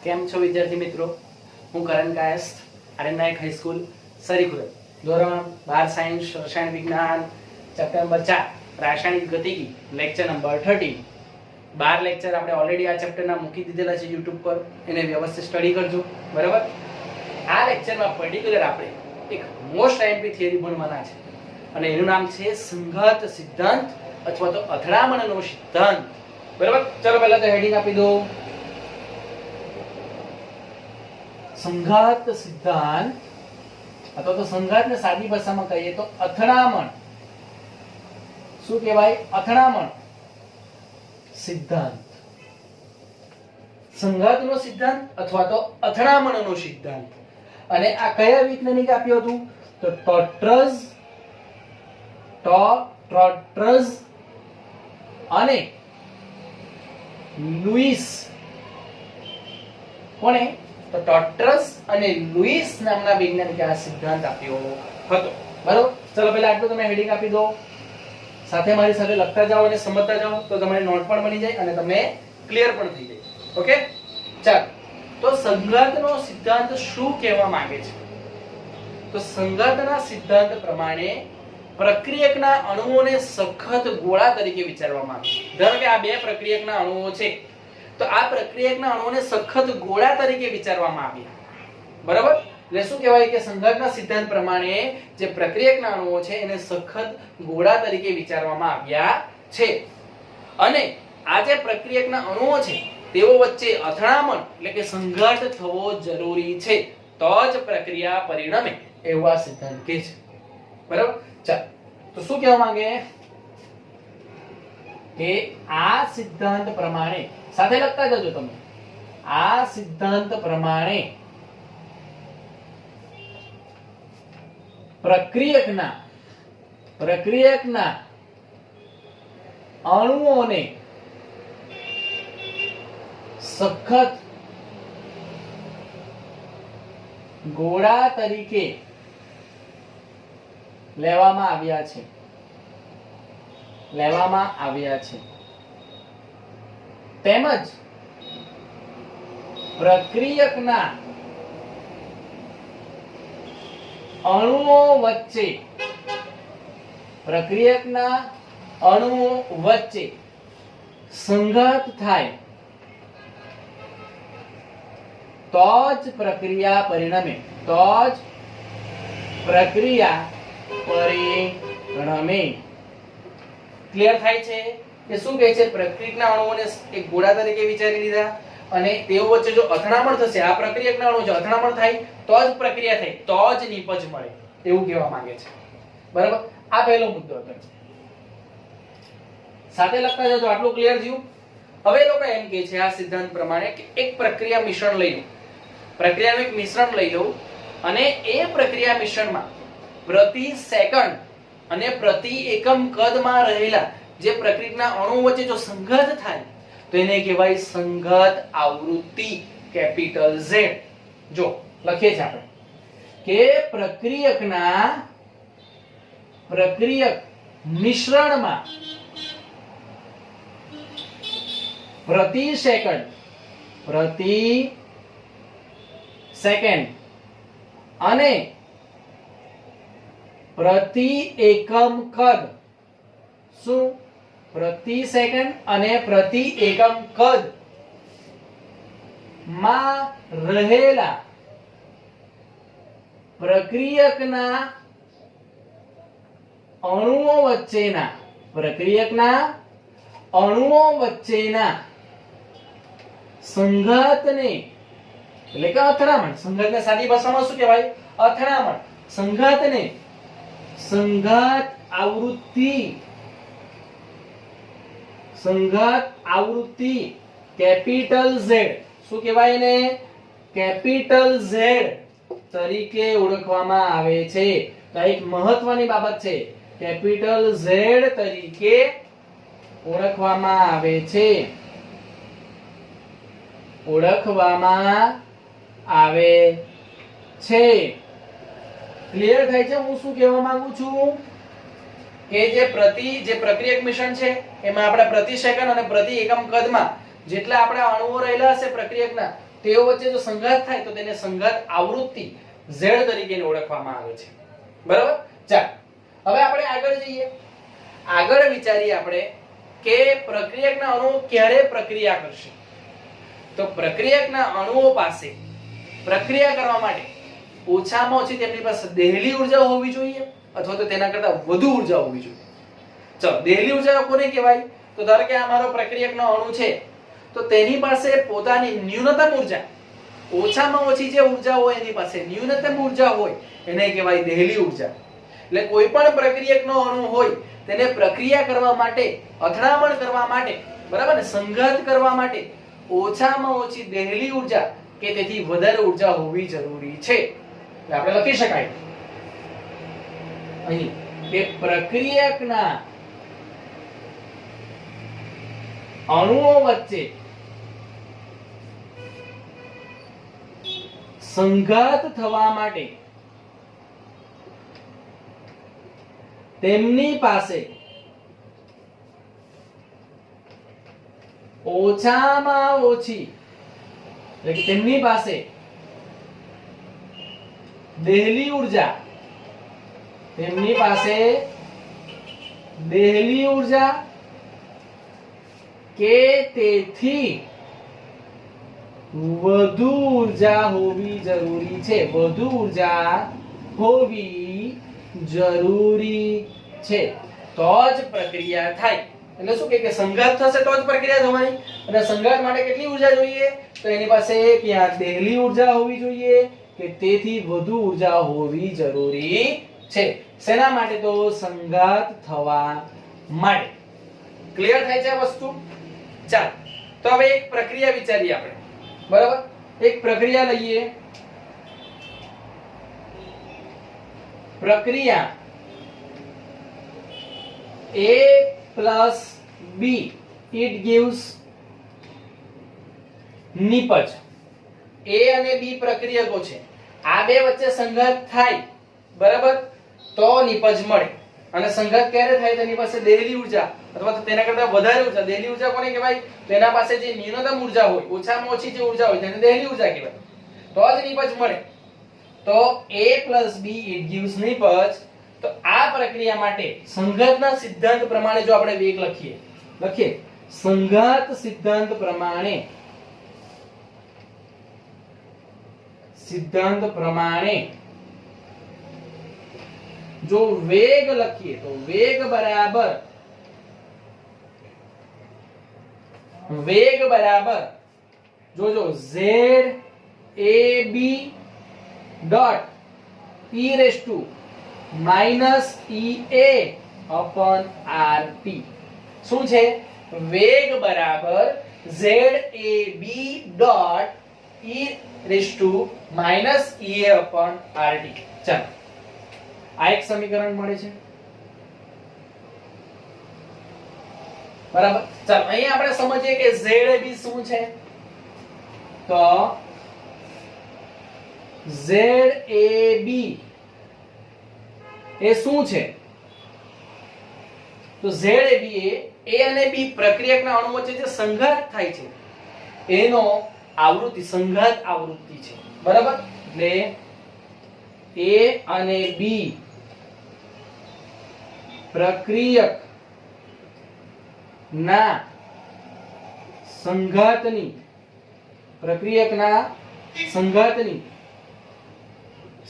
કેમ છો વિદ્યાર્થી મિત્રો? હું કરણ કાયસ્થ, આર્યન નાયક હાઈસ્કૂલ સરીખુરદ, ધોરણ 12 સાયન્સ રસાયણ વિજ્ઞાન, ચેપ્ટર નંબર 4 રાસાયણિક ગતિકી, લેક્ચર નંબર 13. 12 લેક્ચર આપણે ઓલરેડી આ ચેપ્ટરના મૂકી દીધેલા છે YouTube પર, એને વ્યવસ્થિત સ્ટડી કરજો, બરાબર? આ લેક્ચરમાં પર્ટિક્યુલર આપણે એક મોસ્ટ આઈએમપી થિયરી ભણવાના છે અને એનું નામ છે સંઘાત સિદ્ધાંત અથવા તો અથડામણનો સિદ્ધાંત, બરાબર? ચલો પહેલા તો હેડિંગ આપી દો. સંઘાત સિદ્ધાંત અથવા તો સંઘાતને સાદી ભાષામાં કહીએ તો અથડામણ. શું કહેવાય? અથડામણ સિદ્ધાંત. સંઘાતનો સિદ્ધાંત અથવા તો અથડામણનો સિદ્ધાંત. અને આ કયા વૈજ્ઞાનિકે આપ્યું હતું? તો ટોટ્રઝ અને લુઈસ. કોણે? તો ટોટ્રઝ અને લુઈસ નામના વૈજ્ઞાનિકે આ સિદ્ધાંત આપ્યો હતો, બરાબર? ચલો પહેલા આટલું તમે હેડિંગ આપી દો, સાથે મારી સાથે લખતા જાઓ અને સમજતા જાઓ તો તમારી નોટ પણ બની જાય અને તમે ક્લિયર પણ થઈ જાય. ઓકે, ચાલો. તો સંઘાતનો સિદ્ધાંત શું કહેવા માંગે છે? તો સંઘાતના સિદ્ધાંત પ્રમાણે પ્રક્રિયકના અણુઓને સખત ગોળા તરીકે વિચારવામાં આવે. ધારો કે આ બે પ્રક્રિયકના અણુઓ છે, તો આ પ્રક્રિયકના અણુઓને સખત ગોળા તરીકે વિચારવામાં આવ્યા, બરાબર? એટલે શું કહેવાય કે સંઘાતના સિદ્ધાંત પ્રમાણે જે પ્રક્રિયકના અણુઓ છે એને સખત ગોળા તરીકે વિચારવામાં આવ્યા છે. અને આ જે પ્રક્રિયકના અણુઓ છે તેઓ વચ્ચે અથડામણ એટલે કે સંઘાત થવો જરૂરી છે, તો જ પ્રક્રિયા પરિણમે, એવો આ સિદ્ધાંત કહે છે, બરાબર? ચાલો, તો શું કહેવા માંગે કે આ સિદ્ધાંત પ્રમાણે, સાથે લખતા જજો તમે, આ સિદ્ધાંત પ્રમાણે પ્રક્રિયકના અણુઓને સખત ગોળા તરીકે લેવામાં આવ્યા છે તેમજ પ્રક્રિયકના અણુઓ વચ્ચે સંઘાત થાય તો જ પ્રક્રિયા પરિણમે, ક્લિયર થાય છે કે શું કહે છે? પ્રક્રિયકના અણુઓને એક ગોળા તરીકે વિચારી લીધા અને તેઓ વચ્ચે જો અથડામણ થશે, આ પ્રક્રિયકના અણુ જો અથડામણ થાય તો જ પ્રક્રિયા થાય, તો જ નિપજ મળે, એવું કહેવા માંગે છે, બરાબર? આ પહેલો મુદ્દો હતો. સાથે લખતા જજો, આટલું ક્લિયર થયું? હવે લોકો એમ કહે છે આ સિદ્ધાંત પ્રમાણે કે એક પ્રક્રિયા મિશ્રણ લઈ લો, પ્રક્રિયાનું એક મિશ્રણ લઈ લો અને એ પ્રક્રિયા મિશ્રણમાં પ્રતિ સેકન્ડ અને પ્રતિ એકમ કદમાં રહેલા જે પ્રક્રિયકના અણુઓ વચ્ચે જો સંઘાત થાય તો એને કહેવાય સંઘાત આવૃત્તિ, કેપિટલ Z. જો લખીએ છીએ આપણે કે પ્રક્રિયક મિશ્રણમાં પ્રતિ સેકન્ડ અને પ્રતિ એકમ કદ, શું? પ્રતિ સેકન્ડ અને પ્રતિ એકમ કદ માં રહેલા પ્રક્રિયકના અણુઓ વચ્ચેના સંઘાતને એટલે કે અથડામણ, સંઘાતને સાદી ભાષામાં શું કહેવાય? અથડામણ. સંઘાતને સંઘાત આવૃત્તિ કેપિટલ Z, શું કહેવાય એને? કેપિટલ Z તરીકે ઓળખવામાં આવે છે. તો એક મહત્વની બાબત છે, કેપિટલ Z તરીકે ઓળખવામાં આવે છે. ક્લિયર થાય છે હું શું કહેવા માંગુ છું? કે જે પ્રક્રિયક મિશ્રણ છે એમાં આપણે પ્રતિ સેકન્ડ અને પ્રતિ એકમ કદમાં જેટલા આપણા અણુઓ રહેલા હશે પ્રક્રિયકના તેઓ વચ્ચે જો સંઘાત થાય તો તેને સંઘાત આવૃત્તિ Z તરીકે ઓળખવામાં આવે છે. બરાબર? ચાલો હવે આપણે આગળ જઈએ. આગળ વિચારીએ આપણે કે પ્રક્રિયકના અણુઓ ક્યારે પ્રક્રિયા કરશે. તો પ્રક્રિયકના અણુઓ પાસે પ્રક્રિયા કરવા માટે ઓછામાં ઓછી તેમની પાસે દેહલી ઉર્જા હોવી જોઈએ અથવા તો તેના કરતા વધુ ઉર્જા હોવી જોઈએ. ચલો દેહલી ઉર્જા કોને કહેવાય? તો ધારો કે આ મારો પ્રક્રિયકનો અણુ છે તો તેની પાસે પોતાની ન્યૂનતમ ઉર્જા, ઓછામાં ઓછી જે ઉર્જા હોય એની પાસે ન્યૂનતમ ઉર્જા હોય એને કહેવાય દેહલી ઉર્જા. એટલે કોઈ પણ પ્રક્રિયકનો અણુ હોય તેને પ્રક્રિયા કરવા માટે, અથડામણ કરવા માટે, બરાબર ને, સંઘાત કરવા માટે ઓછામાં ઓછી દેહલી ઉર્જા કે તેથી વધારે ઉર્જા હોવી જરૂરી છે. એટલે આપણે લખી શકાય અહીં કે પ્રક્રિયકના અણુઓ વચ્ચે સંઘાત થવા માટે તેમની પાસે ઓછામાં ઓછી, એટલે કે તેમની પાસે દેહલી ઉર્જા, તેમની પાસે દેહલી ઉર્જા કે તેથી વધુ ઉર્જા હોવી જરૂરી છે. વધુ ઉર્જા હોવી જરૂરી છે તો જ પ્રક્રિયા થાય. એટલે શું કે સંઘાત થશે તો જ પ્રક્રિયા થવાની. અને સંઘાત માટે કેટલી ઉર્જા જોઈએ? તો એની પાસે ક્યાં દેહલી ઉર્જા હોવી જોઈએ કે તેથી વધુ ઉર્જા હોવી જરૂરી છે. શેના માટે? તો સંઘાત થવા માટે. ક્લિયર થાય છે આ વસ્તુ? ચાલો તો હવે એક પ્રક્રિયા વિચારીએ આપણે. બરાબર? એક પ્રક્રિયા લઈએ. પ્રક્રિયા A plus B, it gives નિપજ. A અને B પ્રક્રિયકો છે. આ બે વચ્ચે સંઘાત થાય, બરાબર, તો નિપજ મળે. અને સંઘાત ક્યારે થાય? તેની પાસે દેહલી ઉર્જા અથવા તો તેના કરતા વધારે ઉર્જા. દેહલી ઉર્જા કોને કહેવાય? તેના પાસે જે ન્યૂનતમ ઉર્જા હોય, ઓછામાં ઓછી જે ઉર્જા હોય તેને દેહલી ઉર્જા કહેવાય. તો જ નિપજ મળે. તો A plus B it gives નિપજ. તો આ પ્રક્રિયા માટે સંઘાતના સિદ્ધાંત પ્રમાણે જો આપણે વેગ લખીએ સંઘાત સિદ્ધાંત પ્રમાણે જો વેગ લખીએ તો વેગ બરાબર જોજો Z a b dot e raise to minus ea upon rt. શું છે? વેગ બરાબર ZAB dot e raise to minus ea upon rt. ચાલો આ એક સમીકરણ મળે છે. બરાબર? ચાલો અહીં આપણે સમજીએ કે ZAB શું છે. તો ZAB એ શું છે? તો ZAB એ A અને B પ્રક્રિયકના અણુ વચ્ચે જે સંઘાત થાય છે એનો આવૃત્તિ, સંઘાત આવૃત્તિ છે. બરાબર? એટલે A અને B પ્રક્રિયક ના સંઘાતની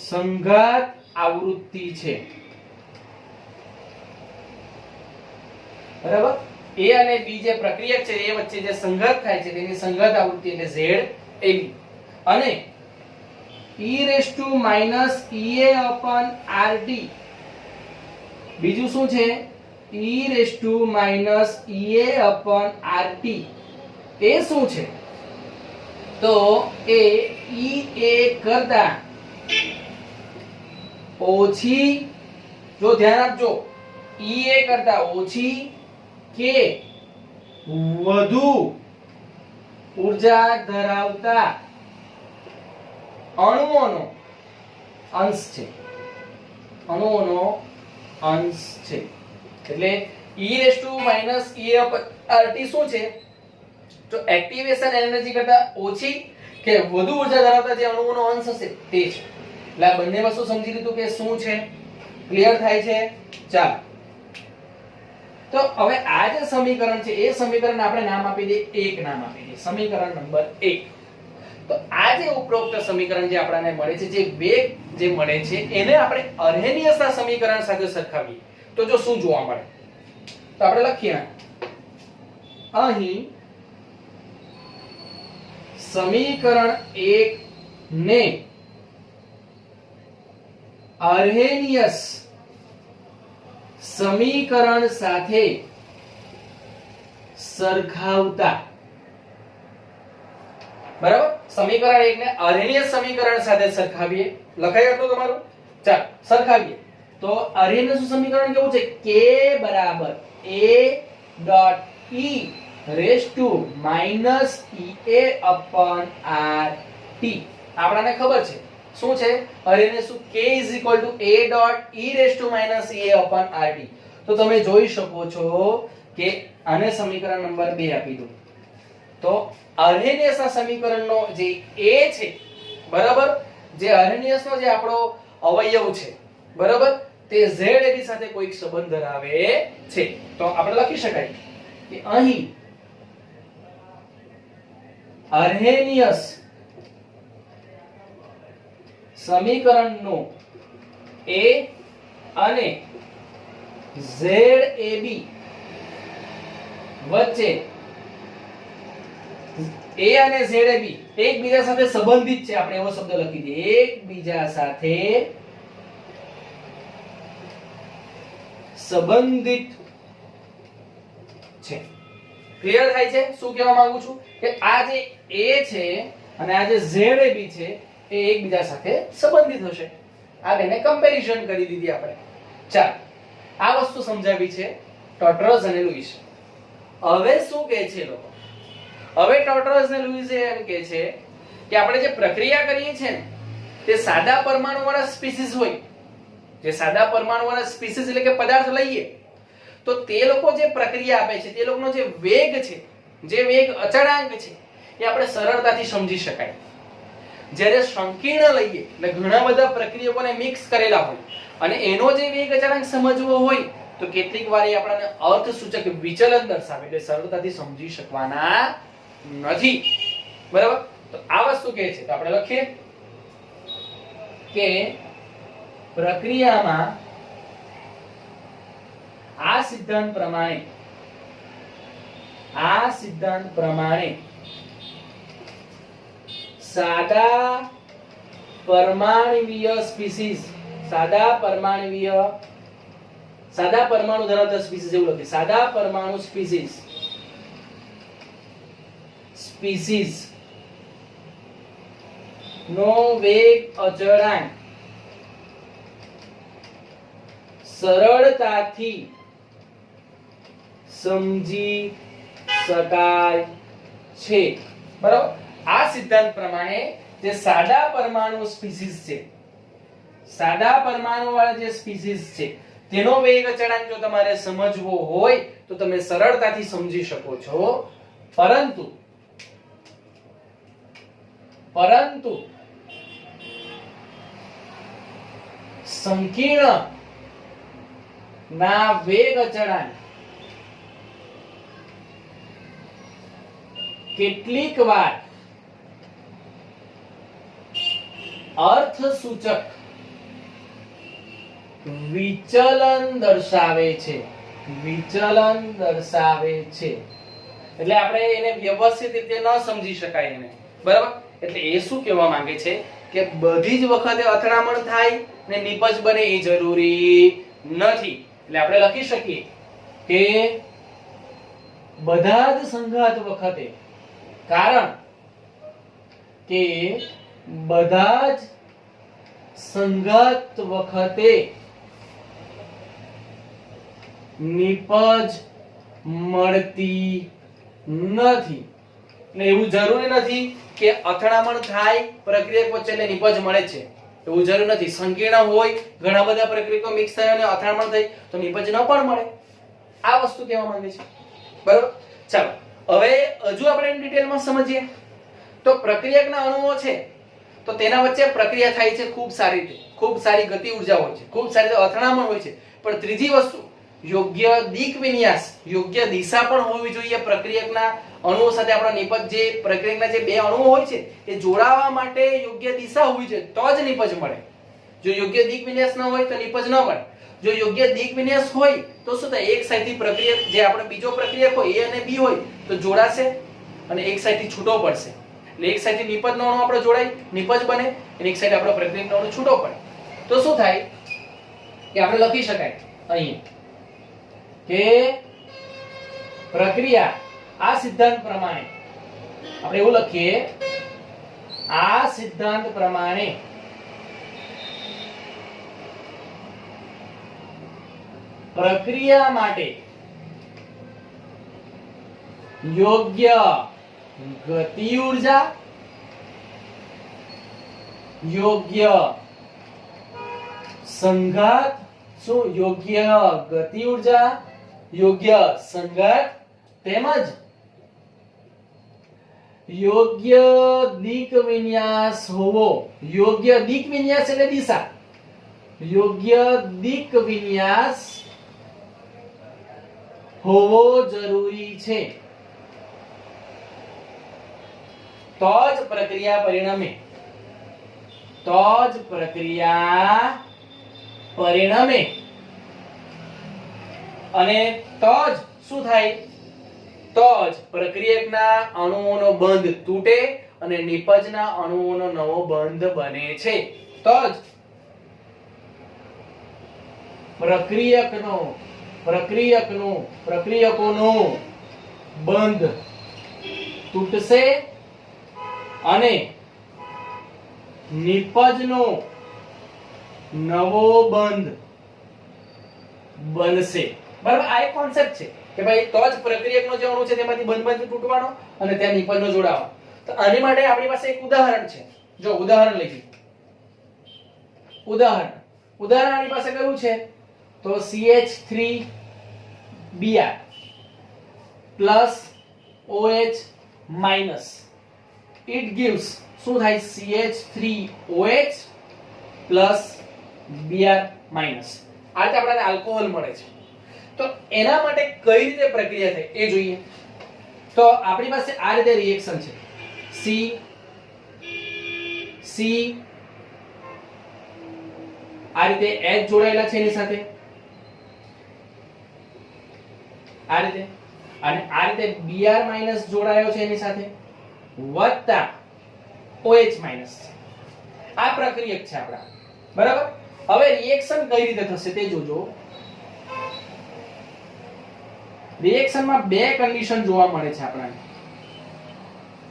સંઘાત આવૃત્તિ છે. બરાબર? A અને B જે પ્રક્રિયક છે એ વચ્ચે જે સંઘાત થાય છે તેની સંઘાત આવૃત્તિ એટલે ZAB. અને e raise to minus ea upon rt બીજું શું છે? e raise to minus ea upon rt એ શું છે? તો એ ea કરતા ઓછી, જો ધ્યાન આપજો, ea કરતા ઓછી કે વધુ ઉર્જા ધરાવતા અણુઓનો અંશ છે. અણુઓનો અંશ છે. એટલે e raise to minus ea upon rt શું છે? તો એક્ટિવેશન એનર્જી કરતા ઓછી કે વધુ ઉર્જા ધરાવતા જે અણુઓનો અંશ હશે તે છે. એટલે આ બંને વસ્તુ સમજી લીધું કે શું છે, ક્લિયર થાય છે. ચાલો તો હવે આ જે સમીકરણ છે એ સમીકરણ આપણે નામ આપી દઈએ, એક નામ આપી દઈએ, સમીકરણ નંબર 1. તો આ જે ઉપરોક્ત સમીકરણ જે આપણને મળે છે, જે વેગ જે મળે છે એને આપણે અર્હેનિયસના સમીકરણ સાથે સરખાવીએ તો જો શું જોવા મળે, તો આપણે લખીએ અહીં સમીકરણ 1 ને અર્હેનિયસ સમીકરણ સાથે સરખાવતા, બરાબર, સમીકરણ 1 ને અર્હેનિયસ સમીકરણ સાથે સરખાવીએ. લખાય એટલું તમારું? ચાલો સરખાવીએ. તો અર્હેનિયસ સમીકરણ કેવું છે? k બરાબર a.e raise to minus ea upon rt. આપણને ખબર છે શું છે Arrhenius, k is equal to a.e raise to minus ea upon rt. તો તમે જોઈ શકો છો કે આને સમીકરણ નંબર 2 આપી દો તો અર્હેનિયસના સમીકરણનો જે a છે, બરાબર, જે અર્હેનિયસનો જે આપણો અવયવ છે, બરાબર, તે zab સાથે કોઈક સંબંધ ધરાવે છે. તો આપણે લખી શકાય કે અહીં અર્હેનિયસ સમીકરણનો a અને zab વચ્ચે a અને zab એકબીજા સાથે સંબંધિત છે. આપણે એવો શબ્દ લખી દઈએ, એકબીજા સાથે સંબંધિત છે. ક્લિયર થાય છે શું કહેવા માંગુ છું? કે આ જે a છે અને આ જે zab છે એ એકબીજા સાથે સંબંધિત હશે. આ બેને કમ્પેરિઝન કરી દીધી આપણે. ચાલો આ વસ્તુ સમજાવી છે ટોટરસ અને લુઈસ. હવે શું કહે છે લોકો? હવે ટોટરસ અને લુઈસ એમ કહે છે કે આપણે જે પ્રક્રિયા કરીએ છીએ ને તે સાદા પરમાણુ વાળા સ્પીસીસ હોય, જે સાદા પરમાણુ વાળા સ્પીસીસ એટલે કે પદાર્થ લઈએ તો તે લોકો જે પ્રક્રિયા આપે છે, તે લોકોનો જે વેગ છે, જે વેગ અચળાંક છે એ આપણે સરળતાથી સમજી શકાય. જ્યારે સંકીર્ણ લઈએ એટલે ઘણા બધા પ્રક્રિયકોને મિક્સ કરેલા હોય અને એનો જે વેગ અચળાંક સમજવો હોય તો કેટલીક વાર એ આપણને અર્થસૂચક વિચલન દર્શાવે એટલે સરળતાથી સમજી શકવાના નથી. બરાબર? તો આ વસ્તુ કહે છે તો આપણે લખીએ કે પ્રક્રિયામાં આ સિદ્ધાંત પ્રમાણે સાદા પરમાણુવીય સ્પીસીસ, સાદા પરમાણુ ધરાવતા સ્પીસીસ એવું લખે, સાદા પરમાણુ સ્પીસીસ નો વેગ અચળાંક સરળતાથી સમજી શકાય છે. બરાબર? આ સિદ્ધાંત પ્રમાણે જે સાદા પરમાણુ સ્પીસીસ છે, સાદા પરમાણુ વાળા જે સ્પીસીસ છે તેનો વેગ અચળાંક જો તમારે સમજવો હોય તો તમે સરળતાથી સમજી શકો છો. પરંતુ સંકીર્ણ ના વેગ અચળાંક કેટલીક વાર અર્થસૂચક વિચલન દર્શાવે છે. એટલે આપણે એને વ્યવસ્થિત રીતે ન સમજી શકાય એને. બરાબર? એટલે એ શું કહેવા માંગે છે કે બધી જ વખતે અથડામણ થાય ને નિપજ બને એ જરૂરી નથી. એટલે આપણે લખી શકીએ કે બધા જ સંઘાત વખતે, કારણ કે બધા જ સંઘાત વખતે નિપજ મળતી નથી. એટલે એવું જરૂરી નથી કે અથડામણ થાય પ્રક્રિયક વચ્ચે એટલે નિપજ મળે છે, એવું જરૂર નથી. સંકીર્ણ હોય, ઘણા બધા પ્રક્રિયકો મિક્સ થાય અને અથડામણ થઈ તો નિપજ ન પણ મળે. આ વસ્તુ કહેવા માંગે છે. બરાબર? ચાલો હવે હજુ આપણે ડિટેલમાં સમજીએ. તો પ્રક્રિયકના અણુઓ છે તો તેના વચ્ચે પ્રક્રિયા થાય છે ખૂબ સારી રીતે, ખૂબ સારી ગતિ ઉર્જા હોય છે, ખૂબ સારી અથડામણ હોય છે. પણ ત્રીજી વસ્તુ યોગ્ય દિક વિન્યાસ, યોગ્ય દિશા પણ હોવી જોઈએ પ્રક્રિયકના અણુઓ સાથે. આપણા નિપજ જે પ્રક્રિયકના જે બે અણુઓ હોય છે એ જોડાવા માટે યોગ્ય દિશા હોવી જોઈએ તો જ નિપજ મળે. જો યોગ્ય દિક વિન્યાસ ન હોય તો નિપજ ન મળે. જો યોગ્ય દિક વિન્યાસ હોય તો શું થાય, એક સાઈડથી પ્રક્રિયક જે આપણે બીજો પ્રક્રિયક હોય A અને B હોય તો જોડાશે અને એક સાઈડથી છૂટો પડશે. એટલે એક સાઈડથી નિપજનો અણુ આપણે જોડાય, નિપજ બને, અને એક સાઈડ આપણો પ્રક્રિયકનો અણુ છૂટો પડે. તો શું થાય કે આપણે લખી શકાય અહીં કે પ્રક્રિયા આ સિદ્ધાંત પ્રમાણે, આપણે એવું લખીએ, આ સિદ્ધાંત પ્રમાણે પ્રક્રિયા માટે યોગ્ય ગતિ ઉર્જા, યોગ્ય સંઘાત, શું યોગ્ય ગતિ ઉર્જા, યોગ્ય સંઘાત તેમજ યોગ્ય દિક વિન્યાસ હોવો. યોગ્ય દિક વિન્યાસ એટલે દિશા. યોગ્ય દિક વિન્યાસ હોવો જરૂરી છે તો જ પ્રક્રિયા પરિણમે. તો જ પ્રક્રિયા પરિણમે અને તો જ શું થાય, તો જ પ્રક્રિયકના અણુઓનો બંધ તૂટે અને નિપજના અણુઓનો નવો બંધ બને છે. તો જ પ્રક્રિયકોનો બંધ તૂટશે અને નિપજનો નવો બંધ બનશે. બરાબર, આ એક કોન્સેપ્ટ છે કે ભાઈ તો જ પ્રક્રિયકનો જે અણુ છે તેમાંથી બંધ તૂટવાનો અને ત્યાં નિપજનો જોડાવાનો. તો આની માટે આપણી પાસે એક ઉદાહરણ છે. જો ઉદાહરણ લઈએ, ઉદાહરણ આપણી પાસે કયું છે તો CH3Br plus OH minus, it gives શું થાય CH3OH plus Br minus. આ રીતે આપણને આલ્કોહોલ મળે છે. તો એના માટે કઈ રીતે પ્રક્રિયા થાય એ જોઈએ. તો આપણી પાસે આ રીતે રિએક્શન છે. C આ રીતે H જોડાયેલા છે એની સાથે, આ રીતે, અને આ રીતે Br માઈનસ જોડાયો છે એની સાથે, વત્તા OH માઈનસ. આ પ્રક્રિયક છે આપણા. બરાબર, હવે રિએક્શન કઈ રીતે થશે તે જોજો. રિએક્શનમાં બે કન્ડિશન જોવા મળે છે આપણને.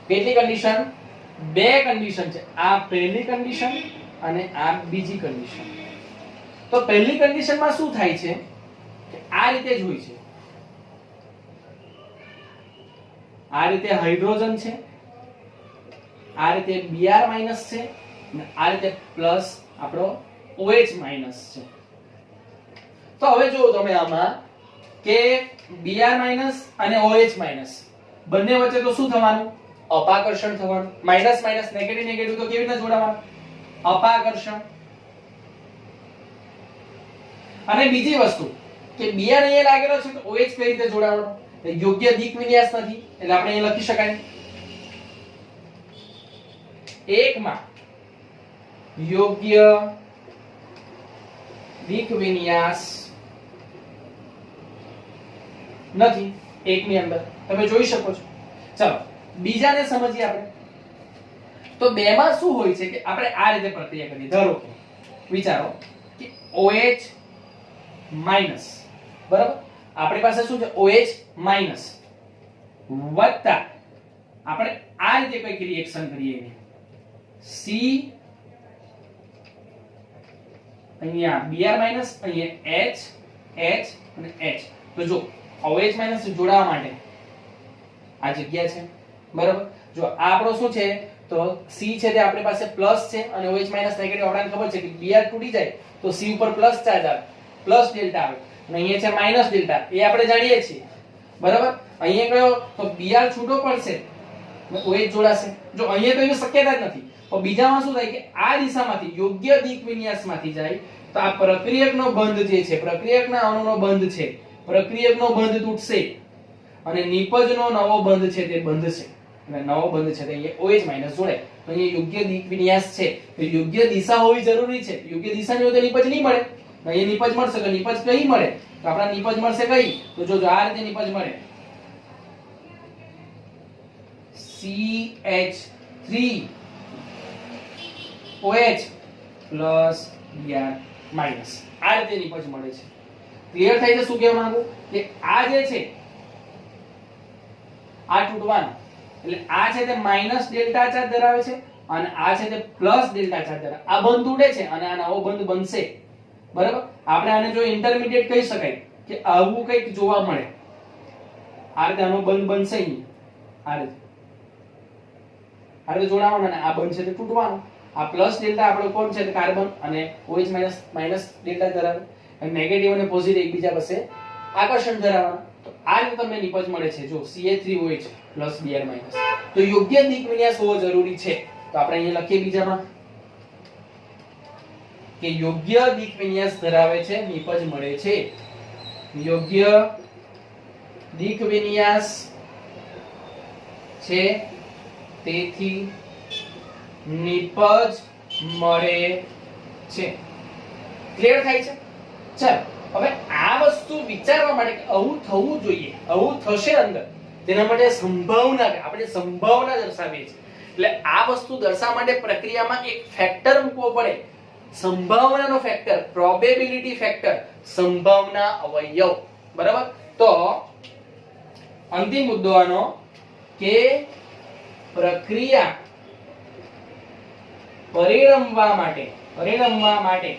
કેટલી કન્ડિશન? બે કન્ડિશન છે. આ પહેલી કન્ડિશન અને આ બીજી કન્ડિશન. તો પહેલી કન્ડિશનમાં શું થાય છે કે આ રીતે જ હોય છે. આ રીતે હાઇડ્રોજન છે, આ રીતે Br માઈનસ છે અને આ રીતે પ્લસ આપણો OH માઈનસ છે. તો હવે જો તમે આમાં કે Br માઈનસ અને OH માઈનસ બંને વચ્ચે તો શું થવાનું? અપાકર્ષણ થવાનું. માઈનસ માઈનસ નેગેટિવ નેગેટિવ તો કેવી રીતે જોડાવાનું? અપાકર્ષણ. અને બીજી વસ્તુ કે Br અહીંયા લાગેલો છે તો OH કઈ રીતે જોડાવાનો? યોગ્ય દિક વિન્યાસ નથી એટલે આપણે અહીં લખી શકાય એકમાં યોગ્ય દિક વિન્યાસ નથી. એકની અંદર તમે જોઈ શકો છો. ચલો બીજાને સમજીએ આપણે. તો બેમાં શું હોય છે કે આપણે આ રીતે પ્રક્રિયા કરીએ. ધારો કે વિચારો કે OH માઈનસ, બરાબર, આપણી પાસે શું છે OH માઈનસ વત્તા આપણે આ રીતે કઈક રિએક્શન કરીએ. C અહીંયા Br માઈનસ, અહીંયા H અને H. તો જો OH માઈનસ જોડાવા માટે આ જગ્યા છે. બરાબર, જો આ આપણો શું છે તો C છે તે આપણી પાસે પ્લસ છે અને OH માઈનસ નેગેટિવ. આપણને ખબર છે કે Br તૂટી જાય તો C ઉપર પ્લસ ચાર્જ આવે, પ્લસ ડેલ્ટા આવે, અને અહીંયા છે માઈનસ ડેલ્ટા. એ આપણે જાણીએ છીએ. બરાબર, અહીંયા કયો તો Br છૂટો પડશે OH જોડાશે. જો અહીંયા તો એવી શક્યતા જ નથી, પણ બીજામાં શું થાય કે આ દિશામાંથી યોગ્ય દિક વિન્યાસમાંથી જાય તો આ પ્રક્રિયકનો બંધ જે છે, પ્રક્રિયકના અણુનો બંધ છે, પ્રક્રિયકનો બંધ તૂટશે અને નિપજનો નવો બંધ છે તે બંધ છે, અને નવો બંધ છે તો અહીંયા OH માઈનસ જોડાય. તો અહીંયા યોગ્ય દિક વિન્યાસ છે, તો યોગ્ય દિશા હોવી જરૂરી છે. યોગ્ય દિશા નહીં હોય તો નિપજ નહીં મળે. અહીંયા નિપજ મળશે તો નિપજ કઈ મળે? તો આપણા નિપજ મળશે કઈ? તો જો આ રીતે નિપજ મળે CH3OH પ્લસ Br માઈનસ. આ રીતે નિપજ મળે છે. ક્લિયર થાય છે શું કહેવા માંગુ? કે આ જે છે આ તૂટવાનું, એટલે આ છે તે માઈનસ ડેલ્ટા ચાર્જ ધરાવે છે અને આ છે તે પ્લસ ડેલ્ટા ચાર્જ ધરાવે. આ બંધ તૂટે છે અને આ નવો બંધ બનશે. બરાબર? આપણે આને જો ઇન્ટરમીડિયેટ કહી શકાય કે આવું કંઈક જોવા મળે. આ રીતે આનો બંધ બનશે અહીં, આ રીતે જોડાવાનું અને આ બંધ છે તે તૂટવાનું. આ પ્લસ ડેલ્ટા આપણો કોણ છે? કાર્બન અને OH માઈનસ ડેલ્ટા ધરાવે. અને નેગેટિવ અને પોઝિટિવ એકબીજા પાસે આકર્ષણ ધરાવવાના. તો આ રીતે તમને નિપજ મળે છે. જો CH3OH પ્લસ Br માઈનસ. તો યોગ્ય દિક વિન્યાસ હોવો જરૂરી છે. તો આપણે અહીંયા લખીએ બીજામાં કે યોગ્ય દિક વિન્યાસ ધરાવે છે, નિપજ મળે છે. યોગ્ય દિક વિન્યાસ છે તેથી નિપજ મળે છે. ક્લિયર થાય છે? ચાલો હવે આ વસ્તુ વિચારવા માટે કે આવું થવું જોઈએ, આવું થશે અંદર, તેના માટે સંભાવના, આપણે સંભાવના દર્શાવીએ છીએ. એટલે આ વસ્તુ દર્શાવવા માટે પ્રક્રિયામાં એક ફેક્ટર મૂકવો પડે, સંભાવનાનો ફેક્ટર, પ્રોબેબિલિટી ફેક્ટર, સંભાવના અવયવ. બરાબર? તો અંતિમ મુદ્દો આનો કે પ્રક્રિયા પરિણમવા માટે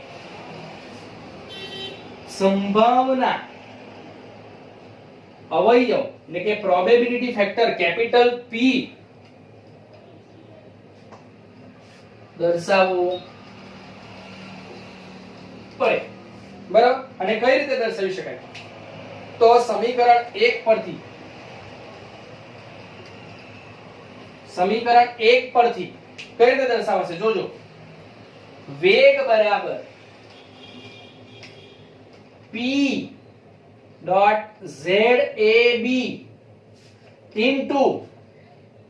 સંભાવના અવયવ એટલે કે પ્રોબેબિલિટી ફેક્ટર કેપિટલ P દર્શાવવો પડે. બરાબર? અને કઈ રીતે દર્શાવી શકાય? તો સમીકરણ 1 પરથી કઈ રીતે દર્શાવાશે? જોજો. વેગ બરાબર P dot ZAB into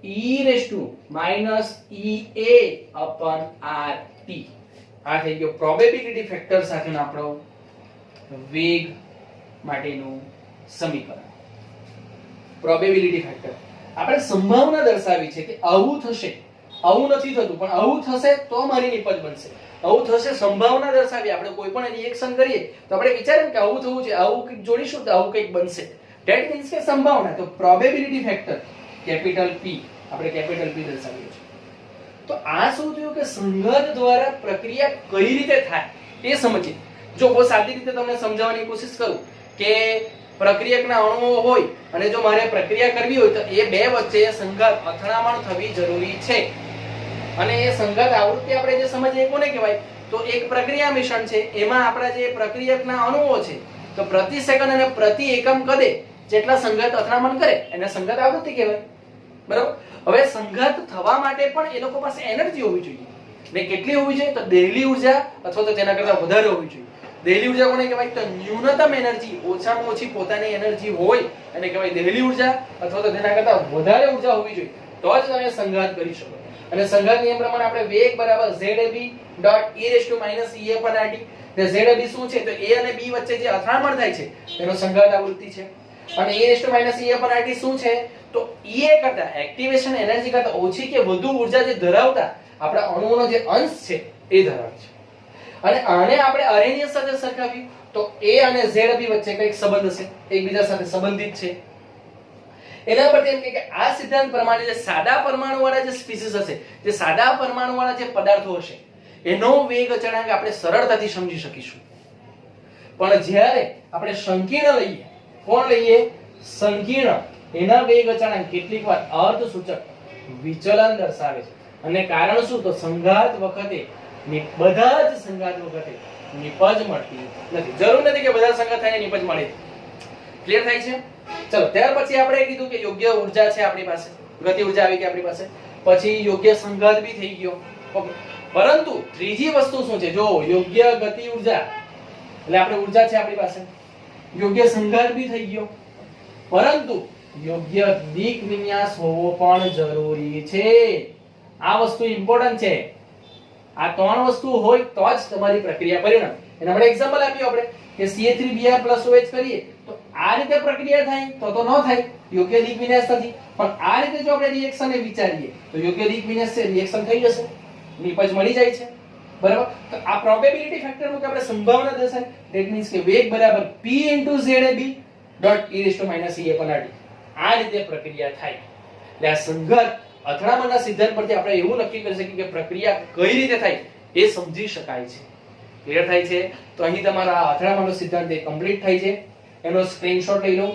e raise to minus EA upon RT. આ થઈ ગયો પ્રોબેબિલિટી ફેક્ટર સાથેનો આપણો વેગ માટેનું સમીકરણ. પ્રોબેબિલિટી ફેક્ટર આપણે સંભાવના દર્શાવી છે કે આવું થશે, આવું નથી થતું પણ આવું થશે તો મારી નિપજ બનશે. આવું થશે સંભાવના દર્શાવી. આપણે કોઈ પણ રિએક્શન કરીએ તો આપણે વિચારીએ કે આવું થવું છે, આવું કંઈક જોડીશું તો આવું કંઈક બનશે. ધેટ મીન્સ કે સંભાવના. તો પ્રોબેબિલિટી ફેક્ટર કેપિટલ P, આપણે કેપિટલ P દર્શાવ્યું છે. તો આ શું થયું કે સંઘર્ષ દ્વારા પ્રક્રિયા કઈ રીતે થાય એ સમજીએ. જો બહુ સાદી રીતે તમને સમજાવવાની કોશિશ કરું કે પ્રક્રિયકના અણુઓ હોય અને જો મારે પ્રક્રિયા કરવી હોય તો એ બે વચ્ચે સંઘાત અથડામણ થવી જરૂરી છે. અને એ સંઘાત આવૃત્તિ આપણે જે સમજીએ કોને કહેવાય? તો એક પ્રક્રિયા મિશ્રણ છે, એમાં આપણા જે પ્રક્રિયકના અણુઓ છે તો પ્રતિ સેકન્ડ અને પ્રતિ એકમ કદે જેટલા સંઘાત અથડામણ કરે એને સંઘાત આવૃત્તિ કહેવાય. બરાબર? હવે સંઘાત થવા માટે પણ એ લોકો પાસે એનર્જી હોવી જોઈએ. ને કેટલી હોવી જોઈએ? તો દહેલી ઉર્જા અથવા તો તેના કરતા વધારે હોવી જોઈએ. દહેલી ઉર્જા કોને કહેવાય? તો ન્યૂનતમ એનર્જી, ઓછામાં ઓછી પોતાની એનર્જી હોય એને કહેવાય દહેલી ઉર્જા, અથવા તો તેના કરતા વધારે ઉર્જા હોવી જોઈએ તો જ તમે સંઘાત કરી શકો. અને સંઘાત નિયમ પ્રમાણે આપણે વેગ બરાબર ZAB dot e raise to minus EA upon RT. તે ZAB શું છે? તો A અને B વચ્ચે જે અથડામણ થાય છે તેનો સંઘાત આવૃત્તિ છે. અને e raise to minus EA upon RT શું છે? તો EA કરતા, એક્ટિવેશન એનર્જી કરતા ઓછી કે વધુ ઉર્જા જે ધરાવતા આપણા અણુઓનો જે અંશ છે એ ધરાવે છે. અને આને આપણે અરેનિયસ સાથે સરખાવ્યું તો A અને ZAB વચ્ચે કંઈક સંબંધ છે, એકબીજા સાથે સંબંધિત છે. એના પરથી એમ કે આ સિદ્ધાંત પ્રમાણે જે સાદા પરમાણુવાળા જે સ્પીસીસ હશે, જે સાદા પરમાણુવાળા જે પદાર્થો હશે એનો વેગ અચળાંક આપણે સરળતાથી સમજી શકીશું. પણ જ્યારે આપણે સંકીર્ણ લઈએ, કોણ લઈએ? સંકીર્ણ, એના વેગ અચળાંક કેટલીકવાર અર્ધસૂચક વિચલન દર્શાવે છે. અને કારણ શું? તો સંઘાત વખતે બધા જ સંઘાત વખતે નિપજ મળતી નથી. જરૂર નથી કે બધા સંઘાત થઈને નિપજ મળે. ક્લિયર થાય છે? ચલો ત્યાર પછી આપણે કીધું કે યોગ્ય ઉર્જા છે આપણી પાસે, ગતિ ઉર્જા આવી ગઈ આપણી પાસે. પછી યોગ્ય સંઘાત બી થઈ ગયો. ઓકે, પરંતુ ત્રીજી વસ્તુ શું છે? જો યોગ્ય ગતિ ઉર્જા એટલે આપણે ઉર્જા છે આપણી પાસે, યોગ્ય સંઘાત બી થઈ ગયો, પરંતુ યોગ્ય દિક વિન્યાસ હોવો પણ જરૂરી છે. આ વસ્તુ ઇમ્પોર્ટન્ટ છે. આ ત્રણ વસ્તુ હોય તો જ તમારી પ્રક્રિયા પરિણમે. એના માટે એક્ઝામ્પલ આપ્યું આપણે કે CH3Br+OH કરીએ તો આ રીતે પ્રક્રિયા થાય તો ન થાય, યોગ્ય દિક વિન્યાસ નથી. પણ આ રીતે જો આપણે રિએક્શન ને વિચારીએ તો યોગ્ય દિક વિન્યાસ છે, રિએક્શન થઈ જશે, નિપજ મળી જાય છે. બરાબર? તો આ પ્રોબેબિલિટી ફેક્ટર નું કે આપણે સંભાવના દર્શાય, ધેટ મીન્સ કે વેગ બરાબર P * ZAB .e⁻ આ રીતે પ્રક્રિયા થાય. એટલે આ સંઘાત અથડામણના સિદ્ધાંત પરથી આપણે એવું નક્કી કરી શકીએ કે પ્રક્રિયા કઈ રીતે થાય એ સમજી શકાય છે. ક્લિયર થાય છે? તો અહીં તમારા અથડામણનો સિદ્ધાંત એ કમ્પ્લીટ થાય છે. એનો સ્ક્રીનશોટ લઈ લો,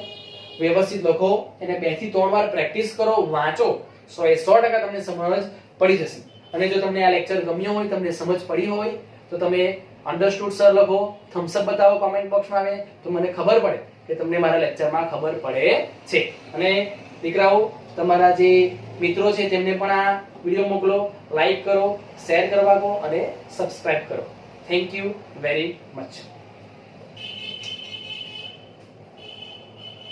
વ્યવસ્થિત લખો, એને 2 થી 3 વાર પ્રેક્ટિસ કરો, વાંચો, 100% તમને સમજ પડી જશે. અને જો તમને આ લેક્ચર ગમ્યો હોય, તમને સમજ પડી હોય તો તમે અન્ડરસ્ટુડ સર લખો, થમ્સ અપ બતાવો કમેન્ટ બોક્સમાં આવે તો મને ખબર પડે કે તમને મારા લેક્ચરમાં ખબર પડે છે. અને દીકરાઓ, તમારા જે મિત્રો છે તેમને પણ આ વિડિયો મોકલો, લાઈક કરો, શેર કરવા કહો અને સબસ્ક્રાઇબ કરો. Thank you very much.